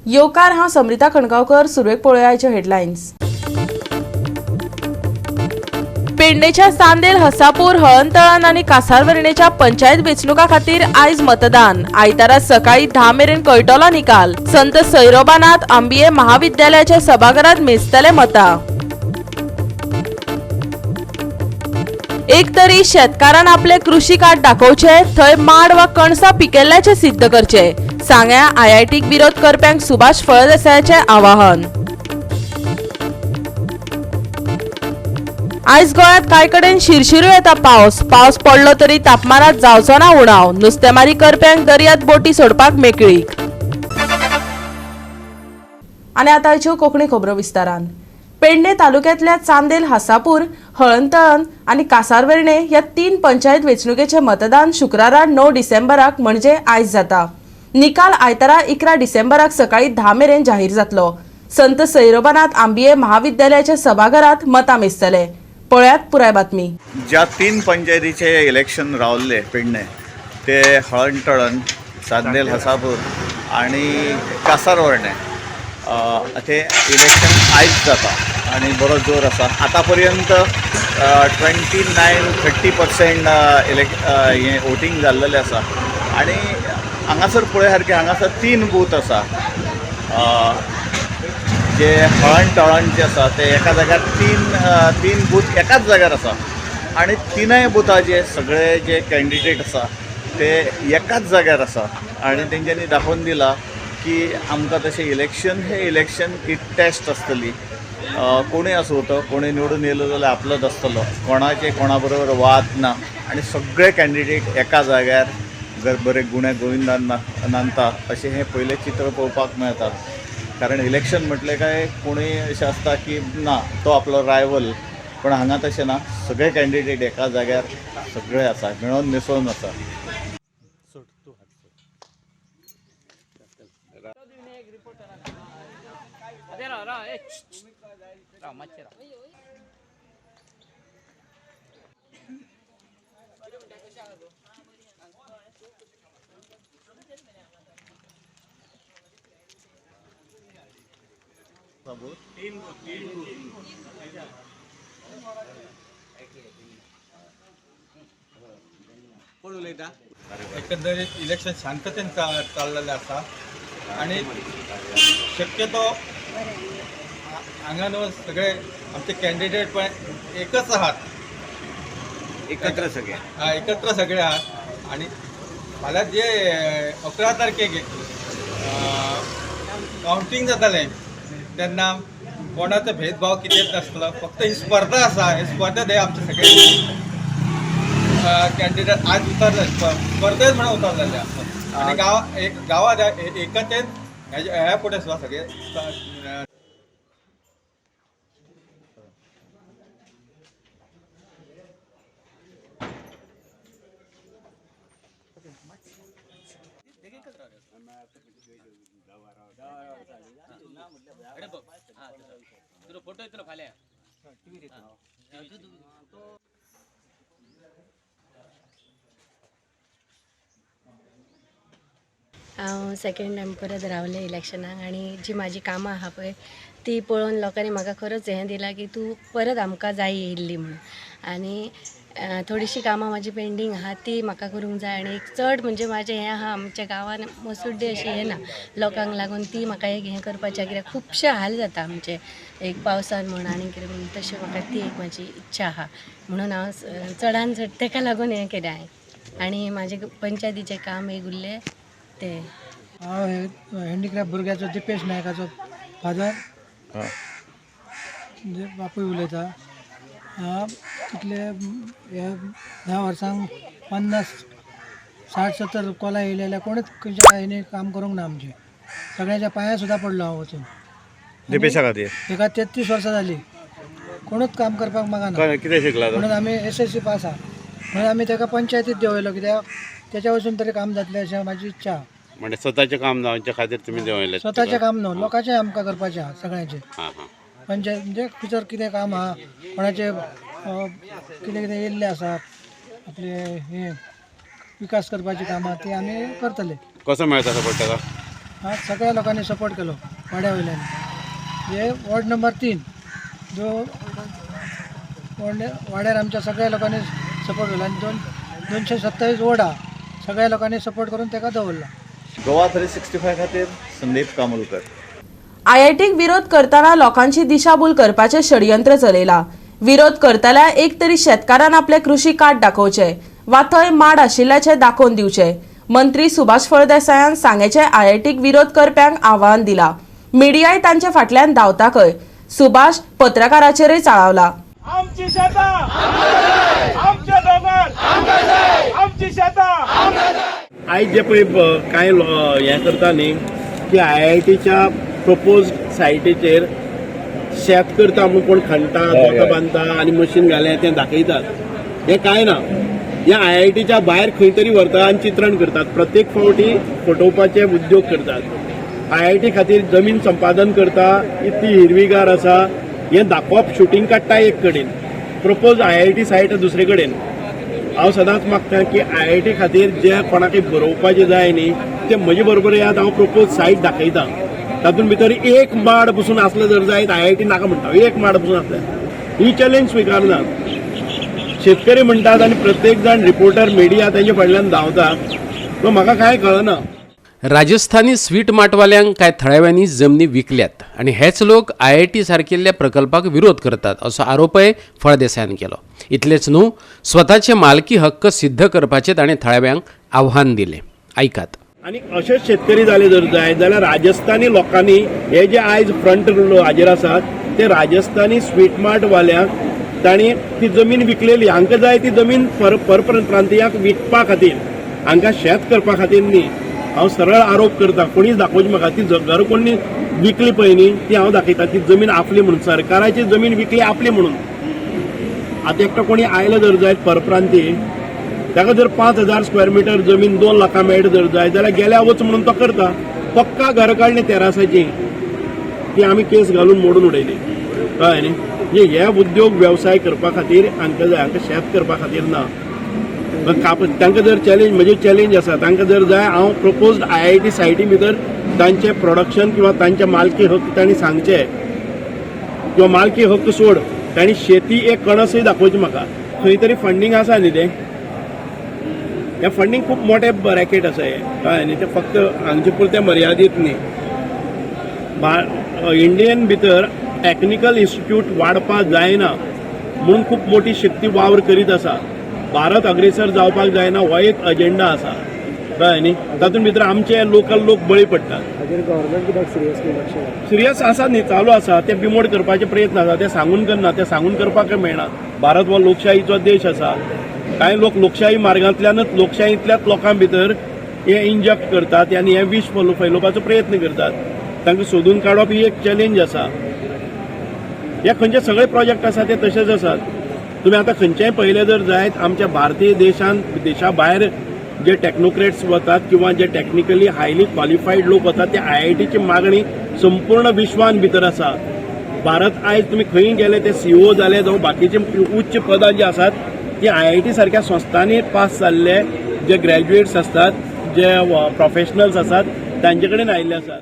येवकार हांव समृता खणगांवकर. सुरवेक पळोवयाच्यो हेडलायन्स. पेडणेच्या सांदेल, हसापूर, हळणतळण आणि कासारवेर्णेच्या पंचायत वेंचणुका खातीर आयज मतदान. आयतारा सकाळी 10 मेरेन कळटलो निकाल. संत सैरोबानाथ आंबिये महाविद्यालयाच्या सभाघरांत मेजतले मतां. एक तरी शेतकारान आपले कृषी कार्ड दाखोवचे, थंय माड वा कणसां पिकेल्ल्याचे सिद्ध करचे. सांग्या IITक विरोध करप्यांक सुभाष फळदेसायाचे आवाहन. आयज गोंयांत कांय कडेन शिरशिरू येता पावस पडलो तरी तापमानात जावचो ना उणाव. नुस्तेमारी करप्यांक दर्यांत बोटी सोडपाक मेकळीक. आनी आतांच्यो कोंकणी खबरो विस्तारान. पेडणे तालुक्यांतल्या चांदेल, हासापूर, हळणतळण आणि कासारवेर्णे ह्या 3 पंचायत वेंचणुकेचे मतदान शुक्रारा 9 डिसेंबराक म्हणजे आयज जाता. निकाल आयतारा 11 डिसेंबराक सकाळी 10 मेरेन जाहीर जातलो. संत सैरोबानाथ आंबिये महाविद्यालयाच्या सभाघरांत मतां मेजतले. पळयात पुराय बातमी. ज्या 3 पंचायतीचे इलेक्शन रावल्ले पेडणे ते हळणतळण, चांदेल, हसापूर आणि कासारवेर्णे ते इलेक्शन आयज जाता आणि बरो जोर आसा. आतां पर्यंत 29-30% हे वोटींग जाल्लेलें आसा आणि हांगासर पळय सारकें हांगासर 3 बूथ आसा. जे हळणतळण जे आसा ते एका जाग्यार 3 बूथ एकाच जाग्यार आसा आणि 3 बुथाचे सगळे जे कॅन्डिडेट आसा ते एकाच जाग्यार आसा आणि तेंच्यांनी दाखोवन दिला की आमकां तशें इलेक्शन हे इलेक्शन ही टेस्ट आसतली. कोणूय आसूं तो कोणूय निवडून येयलो जाल्यार आपलोच आसतलो. कोणाचे कोणा बरोबर वाद ना आणि सगळे कॅन्डिडेट एका जाग्यार बरे गुणे गोविंदान नांदता अशें हें पयलें चित्र पळोवपाक मेळटा. कारण इलेक्शन म्हटलें काय कोणूय अशें आसता की ना तो आपलो रायवल, पण हांगा तशें ना. सगळे कॅन्डिडेट एका जाग्यार सगळे आसा, मेळोन मिसळून आसा. एकंदरीत इलेक्शन शांततेन चाललेलें आसा आणि शक्यतो हांगा न्हू सगळे आमचे कॅन्डिडेट पण एकच आहात, एकत्र सगळे आहात. आणि फाल्यां जे 11 तारखेक कावंटींग जातालें तेन्ना कोणाचो भेदभाव कितेंच नासलो. फक्त ही स्पर्धा आसा, हे स्पर्धेत हे आमचे सगळे कॅन्डिडेट आज उतरले स्पर्धेत म्हणून उतरलेले आसा आणि गावात एकतेन ह्या फुडें सुद्दां सगळे फोटो येतलो फाल्यां. हांव सेकंड टायम परत रावलें इलेक्शनाक आणि जी म्हाजी कामां आहा पळय ती पळोवन लोकांनी म्हाका खरोच हें दिलां की तूं परत आमकां जाय येयल्ली म्हणून. आनी थोडीशी कामां म्हाजी पेंडींग आहा ती म्हाका करूंक जाय. आनी चड म्हणजे म्हाजें हें आहा आमच्या गांवान मसुड्डे अशी हें ना लोकांक लागून ती म्हाका एक हें करपाचें. कित्याक खुबशे हाल जाता आमचे एक पावसान म्हण आनी कितें म्हण तशें म्हाका ती एक म्हाजी इच्छा आहा म्हणून हांव चडान चड तेका लागून हें केलें हांवें. आनी म्हाजें पंचायतीचें काम एक उरलें ते. हांव हँडिक्रॅफ्ट भुरग्याचो दिपेश नायकाचो फादर बापूय उलयता. तितले ह्या वर्सांक 50-60-70 कॉला येयले जाल्यार कोणूच खंयच्या हेणी काम करूंक ना. आमचे सगळ्यांच्या पांयां सुद्दां पडलो हांव वचून. दिपेशा खातीर ताका 33 वर्सां जालीं, कोणूच काम करपाक मागना. कितें शिकला तो? म्हणून आमी SSC पास आहा म्हणून आमी ताका पंचायतीत देवयलो. कित्याक त्याच्या वचून तरी काम जातलें अशें म्हाजी इच्छा. म्हणजे स्वतःचें काम जावचे खातीर तुमी देवयले? स्वताचें काम न्हू, लोकांचें आमकां करपाचें आहा सगळ्यांचें. पंचायत म्हणजे भितर कितें काम आहा, कोणाचें कितें कितें येयल्लें आसा आपले हे विकास करपाची कामां ती आमी करतले. कसो मेळटा सपोर्ट ताका? आज सगळ्या लोकांनी सपोर्ट केलो वाड्या वयल्यान. जे वॉर्ड नंबर 3 जो वाड्यार आमच्या सगळ्या लोकांनी सपोर्ट केला आणि 227 वॉर्ड हा सगळ्या लोकांनी सपोर्ट करून ताका दवरला. गोवा 365 खातीर संदीप कामोलकर. आयआयटीक विरोध करताना लोकांची दिशाभूल करपाचे षडयंत्र चलयला. विरोध करतल्या एक तरी शेतकारान आपले कृषी कार्ड दाखोवचे वा थंय माड आशिल्ल्याचे दाखोवन दिवचे. मंत्री सुभाष फळदेसायान सांगेचे आयआयटीक विरोध करप्यांक आव्हान दिला. मिडियाय तांचे फाटल्यान धांवताकय. सुभाष पत्रकाराचेरय चाळवला. आमची शेतां आमचे दोंगर आमची शेतां. आयज जे पळय कांय हें करता न्ही की आयआयटीच्या प्रपोज सायटीचेर शेत करता म्हूण कोण खणटा दोतां बांदता आनी मशीन घालें तें दाखयतात. हें कांय ना. ह्या आयआयटीच्या भायर खंय तरी व्हरता आनी चित्रण करतात. प्रत्येक फावटी फटोवपाचे उद्योग करतात. आयआयटी खातीर जमीन संपादन करता इतली हिरवीगार आसा हें दाखोवप शुटींग काडटा एक कडेन, प्रपोज आयआयटी सायट दुसरे कडेन. हांव सदांच मागता की आयआयटी खातीर जे कोणाकय बरोवपाचें जाय न्ही ते म्हजे बरोबर याद हांव प्रपोज सायट दाखयतां. तातूंत भितर एक माड पसून आसलें जर जायत आयआयटी नाका म्हणटा. एक माड पसून आसलें ही चॅलेंज स्विकारना. शेतकरी म्हणटात आनी प्रत्येक जाण रिपोर्टर मिडिया तांचे फाटल्यान धांवता. पूण म्हाका कांय कळना. राजस्थानी स्वीट मार्टवाल्यांक कांय थळाव्यांनी जमनी विकल्यात आनी हेच लोक आयआयटी सारकिल्ल्या प्रकल्पाक विरोध करतात असो आरोपय फळदेसायान केलो. इतलेच न्हू, स्वताचे मालकी हक्क सिद्ध करपाचे ताणें थळाव्यांक आव्हान दिलें. ऐकात. आनी अशेच शेतकरी जाले जर जाय जाल्यार राजस्थानी लोकांनी हे जे आयज फ्रंट हाजेर आसात ते राजस्थानी स्वीट मार्ट वाल्यांक तांणी ती जमीन विकलेली. हांकां जाय ती जमीन परप्रांतीयांक विकपा खातीर, हांकां शेत करपा खातीर न्ही. हांव सरळ आरोप करता. कोणीच दाखोवची म्हाका ती घर कोणी विकली पळय न्ही ती हांव दाखयता. ती जमीन आपली म्हणून, सरकाराची जमीन विकली आपली म्हणून. आतां एकटो कोणी आयलो जर जायत परप्रांती ताका जर 5000 स्क्वेअर मिटर जमीन 2 लाखां मेळटा जर जाय जाल्यार गेल्या वच म्हणून तो करता. पक्का घर काडली तेरासाची ती आमी केस घालून मोडून उडयली. कळ्ळें न्ही. म्हणजे हे उद्योग वेवसाय करपा खातीर हांकां जाय, हांकां शेत करपा खातीर ना. तांकां जर चॅलेंज म्हणजे चॅलेंज आसा तांकां जर जाय हांव प्रपोज्ड आयआयटी सायटी भितर तांचें प्रोडक्शन किंवा तांचे मालकी हक्क तांणी सांगचे किंवा मालकी हक्क सोड तांणी शेती एक कणसय दाखोवची म्हाका. खंय तरी फंडींग आसा न्ही तें. हें फंडींग खूब मोठे रॅकेट आसा हें. कळ्ळें न्ही. तें फक्त हांगचे पुरतें मर्यादीत न्ही. इंडियेन भितर टॅक्निकल इन्स्टिट्यूट वाडपा जायना म्हणून खूब मोठी शक्ती वावर करीत आसा. भारत अग्रेसर जावपाक जायना हो एक अजेंडा आसा. कळ्ळें न्ही. तातूंत भितर आमचे लोकल लोक बळी पडटात. सिरियस आसा न्ही, चालू आसा. ते बिमोड करपाचे प्रयत्न आसा. ते सांगून करना, ते सांगून करपाक मेळना. भारत हो लोकशाहीचो देश आसा. कांय लोक लोकशाही मार्गांतल्यानच लोकशाहींतल्याच लोकां भितर हे इंजेक्ट करतात आनी हे विश फैलोवपाचो प्रयत्न करतात. तांकां सोदून काडप ही एक चॅलेंज आसा. हे खंयचे सगळे प्रोजेक्ट आसा ते तशेच आसात. तुमी आतां खंयचेय पयले जर जायत आमच्या भारतीय देशा भायर जे टेक्नोक्रेट्स वतात किंवा जे टेक्निकली हायली क्वॉलिफायड लोक वतात ते आयआयटीची मागणी संपूर्ण विश्वान भितर आसा. भारत आयज तुमी खंय गेले ते सीओ जाले जावं बाकीचे उच्च पदां जी आसात ती आयआयटी सारख्या संस्थांनी पास जाल्ले जे ग्रॅज्युएट्स आसतात, जे प्रोफेशनल्स आसात तांचे कडेन आयिल्ले आसात.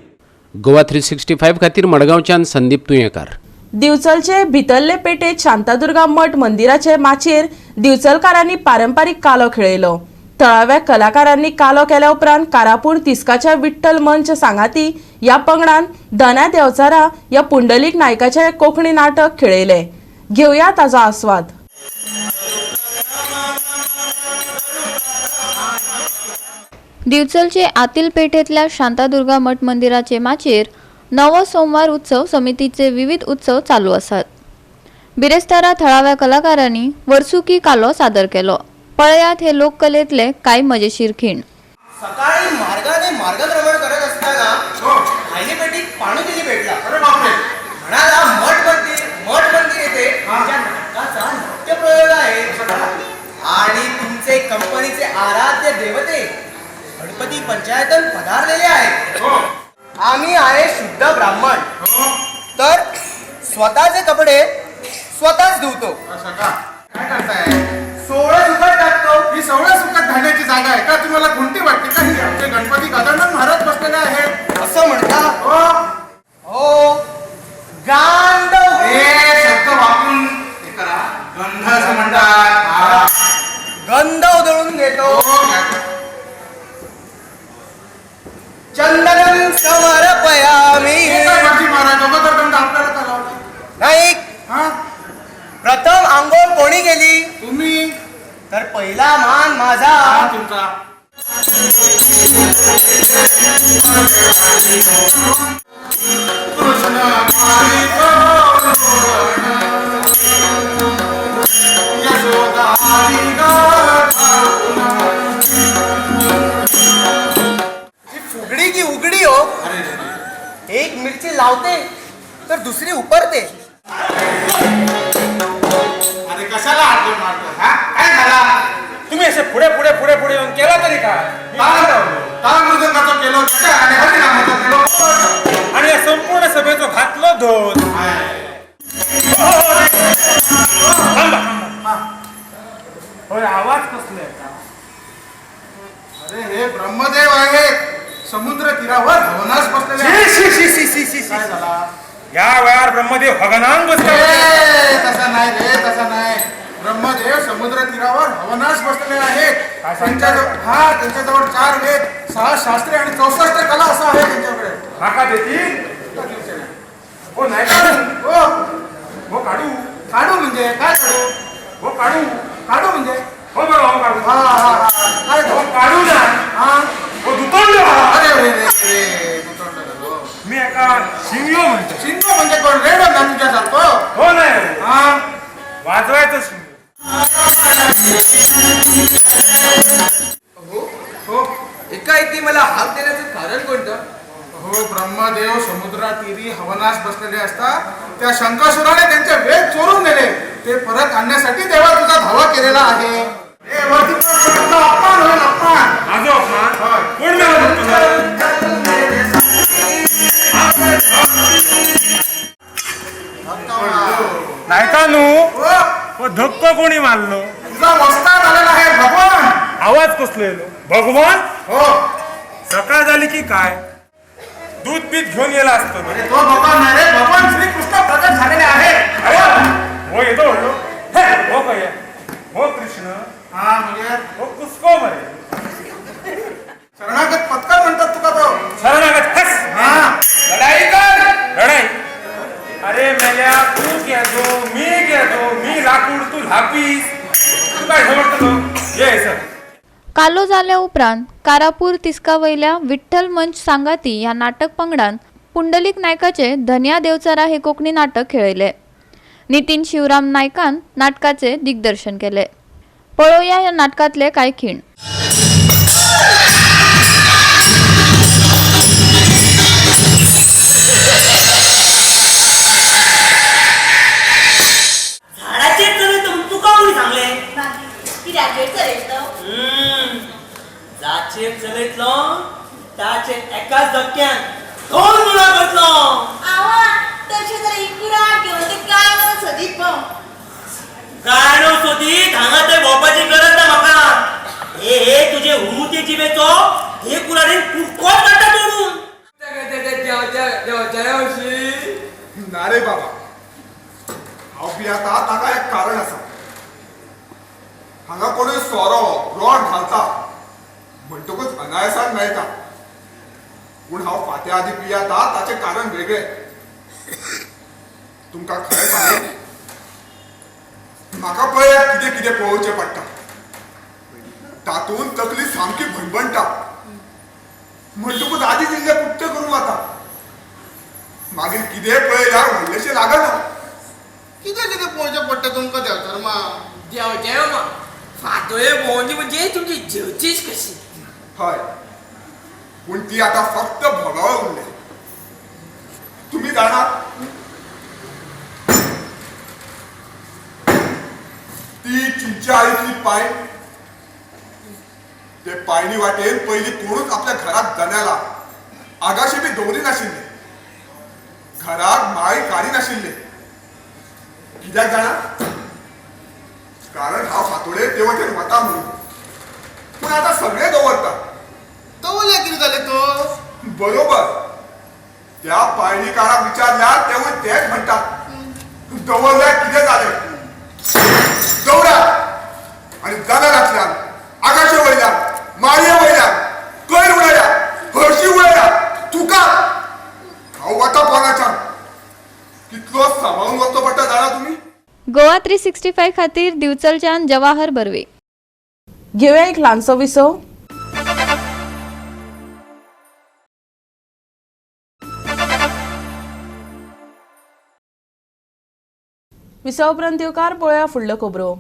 गोवा 365 खातीर मडगांवच्यान संदीप तुयेंकार. दिवचलचे भितरले पेटेत शांतादुर्गा मठ मंदिराचे माचयेर दिवचलकारांनी पारंपारीक कालो खेळयलो. थळाव्या कलाकारांनी कालो केल्या उपरांत कारापूर तिस्काच्या विठ्ठल मंच सांगाती या पंगडान धन्या देवचारा या पुंडलीक नायकाचे कोंकणी नाटक खेळयले. घेवया ताचो आस्वाद. दिवचलचे आतील पेठेतल्या शांतादुर्गा मठ मंदिराचे माचयेर नवो सोमवार उत्सव समितीचे विविध उत्सव चालू आसात. बिरेस्तारा थळाव्या कलाकारांनी वर्सुकी कालो सादर केलो. पळयात हे लोककलेतले कांय मजेशीर खीण. सकाळी मार्गाने मार्गक्रमण करत असताना भायली पेटीत पाणुदिली भेटला. म्हणाला मठ मंदिर येथे तुमच्या नाटकाचा नृत्यप्रयोग आहे आणि तुमचे कंपनीचे आराध्य देवते गणपती पंचायतन पधारलेले आहेत. आम्ही आहे शुद्ध ब्राह्मण, तर स्वतःचे कपडे स्वतःच धुवतो. काय करताय? 16 सुकट टाकतो. ही 16 सुकट घालण्याची जागा आहे का? तुम्हाला कोणती वाटते का? ही आमचे गणपती गजानन महाराज बसलेले आहेत. प्रथम आंघोळ कोणी केली? तुम्ही तर पहिला मान माझा. तुमचा ही फुगडी की उघडी हो. एक मिरची लावते तर दुसरी उपरते. अरे कशाला हात मारतो हा? काय झाला? तुम्ही असे पुढे पुढे पुढे पुढे येऊन केला तरी काय? ताल मृदंगाचं केलं होतं आणि हरिनामाचं केलं होतं. आणि या संपूर्ण सभेचं घातलं धोत. होय, आवाज कसले? अरे हे ब्रह्मदेव आहेत समुद्र तीरावर हवनास बसलेले आहेत. काय झाला? या वेळार ब्रह्मदेव हगनांग बसले. तसा नाही रे, तसा नाही. ब्रह्मदेव समुद्र तीरावर हवनास बसलेले आहेत. त्यांच्याजवळ 4 वेद, 6 शास्त्रे आणि 64 कला असं आहे त्यांच्याकडे. माका देतील? हो नाही काढू. हो काढू. काढू म्हणजे काय काढू? हो काढू. काढू म्हणजे हो बरं, हो काढू. काय हो काढू ना. हो दुतोंड. अरे रे रे रे दुतोंड झालो. मी एका शिंगो म्हणतो. शिंगो म्हणजे कोण? रेड ना तुझ्यासारखं. हो नाही, वाजवायचं शिंगो. हो, एकाएकी मला हाक देण्याचं कारण कोणतं? हो, ब्रह्मदेव समुद्रातीरी हवनास बसलेले असतात. त्या शंकासुराने त्यांचे वेद चोरून नेले. ते परत आणण्यासाठी देवा तुझा धावा केलेला आहे. वरती अपमान होईल, अपमान. माझं अपमान? कोण मिळालं तुला? नाही का नू? हो धक्का कोणी मारलो? तुझा वस्ताद आलेला आहे भगवान. आवाज कसलो येलो? भगवान? हो, सकाळ झाली की काय? दूध पीत घेऊन गेला असतो. अरे तो भगवान नाही रे, भगवान श्रीकृष्ण प्रकट झालेले आहे. हो येतो म्हणलो. हो काय? हो कृष्ण. हा म्हणजे हो कुसको मरे. शरणागत पत्कर म्हणतात तुका तो. शरणागत हस. हा, लढाई कर. लढाई? अरे मेल्या, तू घेतो मी घेतो. मी लाकूड तू लापीस. तू काय समजतो? ये सर. कालो जाल्या उपरांत कारापूर तिस्का वयल्या विठ्ठल मंच सांगाती ह्या नाटक पंगडान पुंडलीक नायकाचे धन्या देवचारा हे कोंकणी नाटक खेळयले. नितीन शिवराम नायकान नाटकाचे दिग्दर्शन केले. पळोवया ह्या नाटकातले कांय खीण. झाडाचे चलत तुका कोणी सांगले? जाचे चलयतलो ताचे एकाच धक्क्यान 2 गुणा करतलो. गाणो सोदीत हांगा ते भोवपाची गरज ना म्हाका. हे तुझे हुमुते जिवेचो हे कुराडीन कुडकोच काडटा तोडून. ना रे बाबा, हांव पियेता ताका एक कारण आसा. हांगा कोणी सोरो रॉड घालता म्हणटकूच अनायसान मेळटा. पूण हांव फात्या आदी पियेता ताचें कारण वेगळें. तुमकां खरें सांगू, म्हाका पळय कितें कितें पळोवचें पडटा. तातूंत तकली सामकी भणभणटा. म्हणटकूच आदी जिल्ले कुट्टे करून वता. मागीर कितें पळयल्यार व्हडलेशें लागना. कितें कितें पळोवचें पडटा तुमकां देवधर्मा? देव फातोये भोंवडी म्हणजे तुमची जेवचीच कशी. हय, पूण ती आतां फक्त भोगावळ उरले. तुम्ही जाणा, ती चिंच्या आळीतली पाय, ते पायनी वाटेन पयलीं कोणूच आपल्या घरात जन्याला आगाशी बी दवरी नाशिल्ले. घराक माळी काडी नाशिल्ले. कित्याक जाणा? कारण हांव फातोडे ते वटेन वता म्हणून. पूण आतां सगळे दवरता. दवरले कितें जालें तो? बरोबर. त्या पायणीकाराक विचारल्यार तेवूय तेच म्हणटात. दवरल्यार कितें जालें? दवरा आनी जनावरांतल्यान, आगाशे वयल्यान, माळये वयल्यान, कोयर उडया, हळशी उडया, तुका हांव वता पोनाच्यान. कितलो सांबाळून वचचो पडटा जाणा तुमी? गोवा 365 खातीर दिवचलच्यान जवाहर बर्वे. घेऊया एक ल्हानसो विसव. विसव उपरांत येवकार पळोवया फुडल्यो खबरो.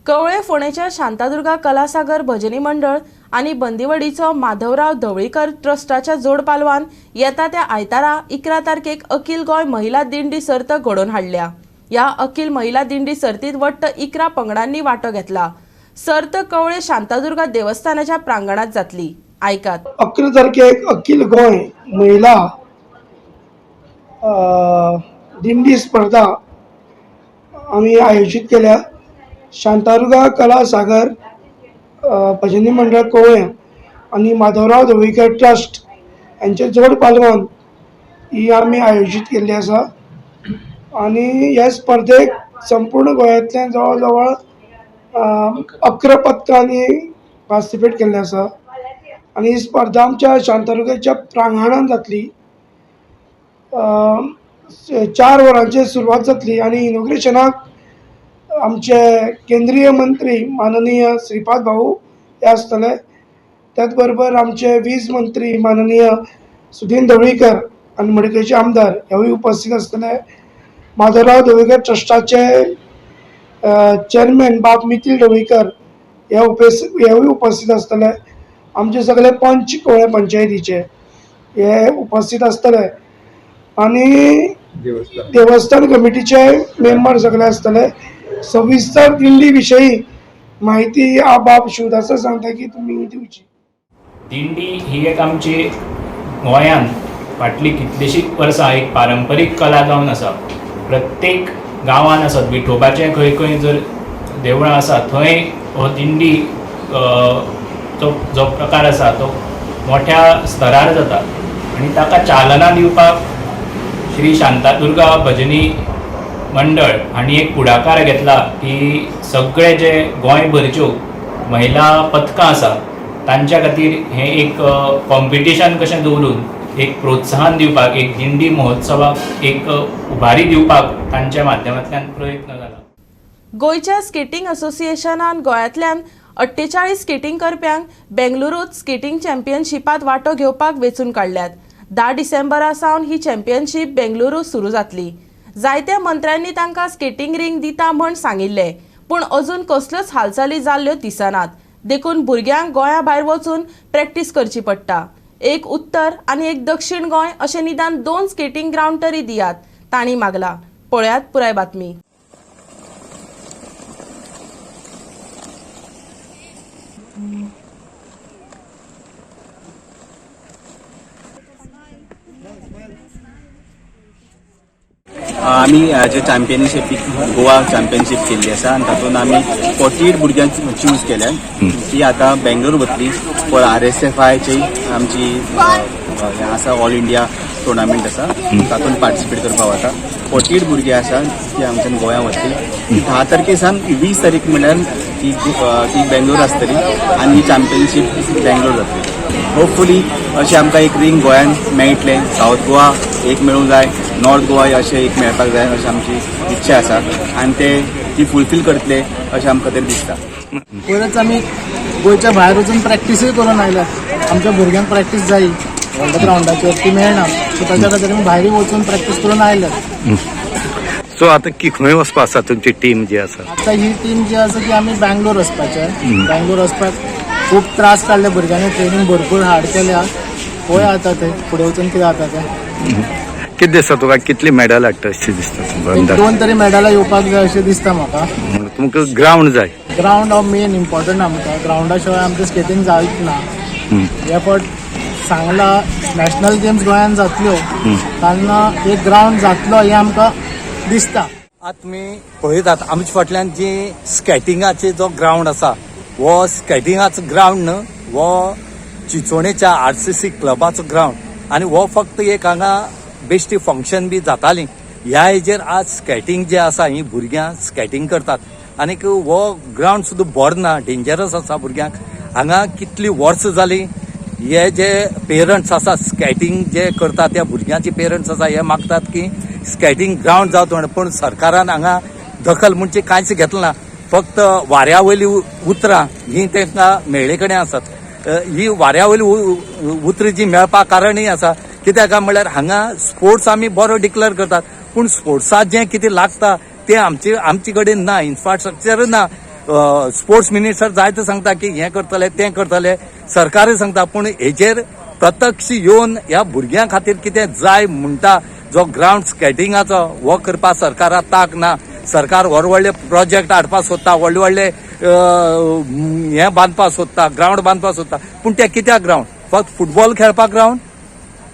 कवळे फोंडेच्या शांतादुर्गा कलासागर भजनी मंडळ आणि बंदिवडीचो माधवराव धवळीकर ट्रस्टाच्या जोड पालवान येता त्या आयतारा 11 तारखेक अखिल गोंय महिला दिंडी सर्त घडोवन हाडल्या. ह्या अखिल महिला दिंडी सर्तीत वट्ट 11 पंगडांनी वांटो घेतला. सर्त कवळे शांतादुर्गा देवस्थानाच्या प्रांगणात जातली. आयकात. 11 तारखेक अखिल गोंय महिला दिंडी स्पर्धा आम्ही आयोजित केल्या. शांतादुर्गा कला सागर भजनी मंडळ कवळे आणि माधवराव धवळीकर ट्रस्ट यांचे जोड पालवान ही आम्ही आयोजित केल्ली आसा. आणि ह्या स्पर्धेक संपूर्ण गोंयांतल्या जवळ जवळ 11 पथकांनी पार्टिसिपेट केल्ले आसा. आणि ही स्पर्धा आमच्या शांतादुर्गाच्या प्रांगणात जातली. 4 वरांचेर सुरवात जातली आणि इनॉग्रेशनाक आमचे केंद्रीय मंत्री माननीय श्रीपाद भाऊ हे आसतले. त्याच बरोबर आमचे वीज मंत्री माननीय सुदीन धवळीकर आणि मडकयचे आमदार हेवूय उपस्थित आसतले. माधवराव धवळीकर ट्रस्टाचे चेअरमॅन बाब मिथिल धवळीकर हेवूय उपस्थित आसतले. आमचे सगळे पंच कवळे पंचायतीचे हे उपस्थित आसतले. आणि देवस्थान कमिटीचे मेंबर सगळे आसतले. सविस्तर दिंडी विषयी माहिती बाब शिवदास सांगता की तुम्ही दिवची. दिंडी ही एक आमची गोंयांत फाटली कितलीशीच वर्सां एक पारंपारीक कला जावन आसा. प्रत्येक गांवांत आसात विठोबाचें खंय खंय जर देवळां आसा थंय हो दिंडी जो प्रकार आसा तो मोठ्या स्तरार जाता. आनी ताका चालना दिवपाक श्री शांतादुर्गा भजनी मंडळ हांणी एक पुढाकार घेतला की सगळे जे गोंयभरच्यो महिला पथकां आसा तांच्या खातीर हें एक कॉम्पिटिशन कशें दवरून एक प्रोत्साहन दिवपाक एक दिंडी महोत्सवाक एक उभारी दिवपाक तांच्या माध्यमांतल्यान प्रयत्न जाला. गोंयच्या स्केटिंग असोसिएशनान गोंयांतल्यान 48 स्केटिंग करप्यांक बेंगलुरूत स्केटिंग चॅम्पियनशिपात वांटो घेवपाक वेंचून काडल्यात. 10 डिसेंबरा सावन ही चॅम्पियनशीप बेंगलुरू सुरू जातली. जायत्या मंत्र्यांनी तांकां स्केटिंग रिंग दिता म्हण सांगिल्ले पूण अजून कसल्योच हालचाली जाल्ल्यो दिसनात. देखून भुरग्यांक गोंया भायर वचून प्रॅक्टीस करची पडटा. एक उत्तर आनी एक दक्षिण गोंय अशें निदान 2 स्केटिंग ग्राउंड तरी दियात तांणी मागला. पळयात पुराय बातमी. आमी जे चॅम्पियनशिपीक गोवा चॅम्पियनशीप केल्ली आसा आनी तातूंत आमी 48 भुरग्यांक चूज केल्यात. ती आतां बेंगलोर वतली फॉर RSFIची आमची हें आसा ऑल इंडिया टुर्नामेंट आसा तातूंत पार्टिसिपेट करपाक वता. 48 भुरगे आसा ती आमच्यान गोंया वतली. 10 तारखेसान 20 तारीख म्हणल्यार ती बेंगलोर आसतली आनी ही चॅम्पियनशीप बेंगलोर जातली. होपफुली अशें आमकां एक रिंग गोंयांत मेळटलें. सावथ गोवा एक मेळूंक जाय, नॉर्थ गोवा अशें एक मेळपाक जाय अशी आमची इच्छा आसा आनी ते ती फुलफील करतले अशें आमकां तरी दिसता. परत आमी गोंयच्या भायर वचून प्रॅक्टीसूय करून आयल्यात. आमच्या भुरग्यांक प्रॅक्टीस जायी व्हडल्या ग्राउंडाचेर ती मेळना सो ताच्या खातीर आमी भायर वचून प्रॅक्टीस करून आयल्यात. सो आतां खंय वचपा आसा तुमची टीम जी आसा? आतां ही टीम जी आसा ती आमी बेंगलोर वचपाचे. बेंगलोर वचपाक खूब त्रास काडले भुरग्यांनी. ट्रेनींग भरपूर हार्ड केल्या. पळय आतां ते फुडें वचून कितें जाता तें. कितें दिसता तुका कितली मेडल हाडटा अशें दिसता? 2 तरी मेडलां येवपाक जाय अशें दिसता म्हाका. तुमकां ग्राउंड जाय. ग्राउंड हो मेन इम्पॉर्टंट आमकां. ग्राउंडा शिवाय आमचें स्केटिंग जायत ना. ह्या फावट सांगला नॅशनल गेम्स गोंयांत जातल्यो तेन्ना एक ग्राउंड जातलो हें आमकां दिसता. आतां तुमी पळयतात आमचे फाटल्यान जी स्केटिंगाचे जो ग्राउंड आसा हो स्केटिंगाचो ग्राउंड न्हू, हो चिंचोणेच्या RCC क्लबाचो ग्राउंड आनी हो फक्त एक हांगा बेश्टी फंक्शन बी जातालीं. ह्या हेजेर आज स्केटिंग जे आसा ही भुरग्यां स्केटिंग करतात आनीक हो ग्राउंड सुद्दां बरो ना, डेंजरस आसा भुरग्यांक. हांगा कितली वर्सां जालीं हे जे पेरंट्स आसा स्केटिंग जे करतात त्या भुरग्यांचे पेरंट्स आसा हे मागतात की स्केटिंग ग्राउंड जावचो म्हण. पूण सरकारान हांगा दखल म्हणजे कांयच घेतलं ना. फक्त वाऱ्या वयली उतरां ही तांकां मेळ्ळे कडेन आसात. ही वाऱ्या वयली उतरां जी मेळपा कारणय आसा. कित्याक म्हळ्यार हांगा स्पोर्ट्स आमी बरो डिक्लेअर करतात, पूण स्पोर्ट्साक जें कितें लागता तें आमचे कडेन ना, इन्फ्रास्ट्रक्चर ना. स्पोर्ट्स मिनिस्टर जायते सांगता की हें करतले तें करतले, सरकारूय सांगता, पूण हेजेर प्रत्यक्ष येवन ह्या भुरग्यां खातीर कितें जाय म्हणटा जो ग्रावंड स्केटिंगाचो हो करपा सरकाराक तांक ना. सरकार व्हडले प्रोजेक्ट हाडपा सोदता, व्हडले हें बांदपा सोदता, ग्रावंड बांदपा सोदता, पूण ते कित्याक ग्रावंड? फक्त फुटबॉल खेळपाक ग्रावंड?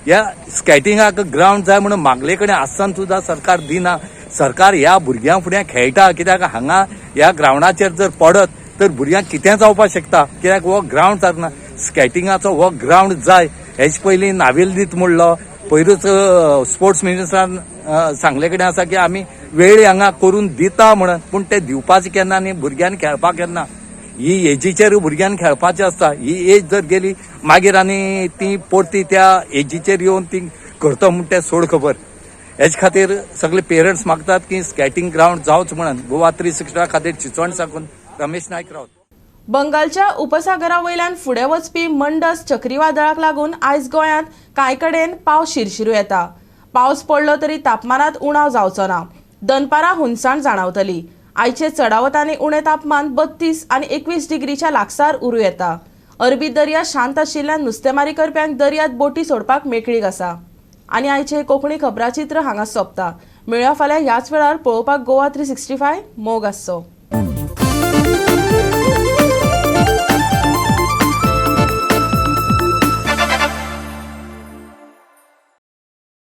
ह्या स्केटिंगाक ग्रावंड जाय म्हणून मागले कडेन आसतना सुद्दां सरकार दिना. सरकार ह्या भुरग्यां फुडें खेळटा, कित्याक हांगा ह्या ग्रावंडाचेर जर पडत तर भुरग्यांक कितें जावपाक शकता, कित्याक हो ग्रावंड सारना. स्केटिंगाचो हो ग्रावंड जाय. हेचे पयलीं नावेल दीत म्हणलो, पयरूच स्पोर्ट्स मिनिस्टरान सांगले कडेन आसा की आमी वेळ हांगा करून दिता म्हणून, पूण ते दिवपाचें केन्ना आनी भुरग्यांनी खेळपाक केन्ना. ही एजीचेर भुरग्यांनी खेळपाचें आसता. ही एज जर गेली मागीर आनी ती परती त्या एजीचेर येवन ती करता म्हणटा तें सोड खबर. हेचे खातीर सगळे पेरंट्स मागतात की स्केटिंग ग्रावंड जावच म्हणून. गोवा 360 खातीर चिंचवण साकून रमेश नायक रावत. बंगालच्या उपसागरा वयल्यान फुडें वचपी मंडस चक्रीवादळाक लागून आयज गोंयांत कांय कडेन पावस शिरशिरू येता. पावस पडलो तरी तापमानात उणाव जावचो ना. दनपारां हुंसाण जाणवतली. आयचे चडावतांनी उणें तापमान 32 आनी 21 डिग्रीच्या लागसार उरूं येता. अरबी दर्या शांत आशिल्ल्यान नुस्तेमारी करप्यांक दर्यांत बोटी सोडपाक मेकळीक आसा. आनी आयचे कोंकणी खबराचित्र हांगा सोंपता. मेळया फाल्यां ह्याच वेळार पळोवपाक गोवा 365 मोग आसचो.